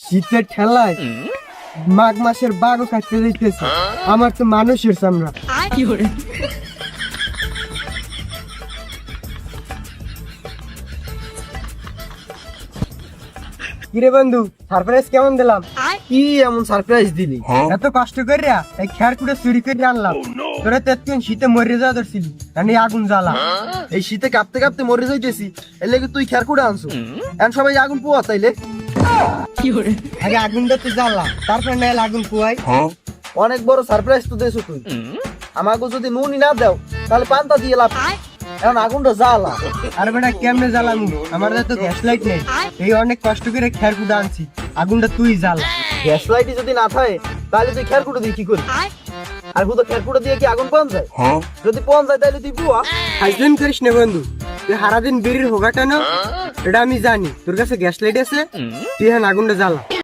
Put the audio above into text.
শীতের ঠেলায় মাঘ মাসের বাঘও কাটতে দিতেছে, আমার তো মানুষের চামড়া। কিরে বন্ধু, সারপ্রাইজ কেমন দিলাম? কি এমন সারপ্রাইজ দিলি? এত কষ্ট করিয়া এই খেয়ার কুড়ে চুরি করে আনলাম, তোরা তো এতক্ষণ শীতে মরে যাওয়া ধরছিলি, আমি আগুন জ্বালা। এই শীতে কাঁপতে কাঁপতে মরে যাইতেছি, এর লেগে তুই খেয়ার করে আনছো। এখন সবাই আগুন পোয়া তাইলে। আগে আগুনটা তো জ্বালা, তারপর নাইলে আগুন কুয়াই। অনেক বড় সারপ্রাইজ তো দেছো তুই। আমাকে যদি নুনই না দাও তাহলে পান্তা দিয়ে লাভ। এখন আগুনটা জ্বালা। আর বেটা কেমনে জ্বালামু, আমার তো গ্যাস লাইট নেই, এই অনেক কষ্ট করে খেয়ার কুড়ে আনছি, আগুনটা তুই জ্বালা। গ্যাস লাইটই যদি না থাকে তাহলে তুই খেয়ার কুটে দিয়ে কি করবি? আর শুধু খেয়ার কুটে দিয়ে কি আগুন পাওয়া যায়? যদি পাওয়া যায় তাহলে তুই বুয়া। হাইজলেন করিস না বন্ধু, তুই সারাদিন বেরির হোগাটা না, এটা আমি জানি। তোর কাছে গ্যাস লাইট আছে, তুই এখন আগুনটা জ্বালা।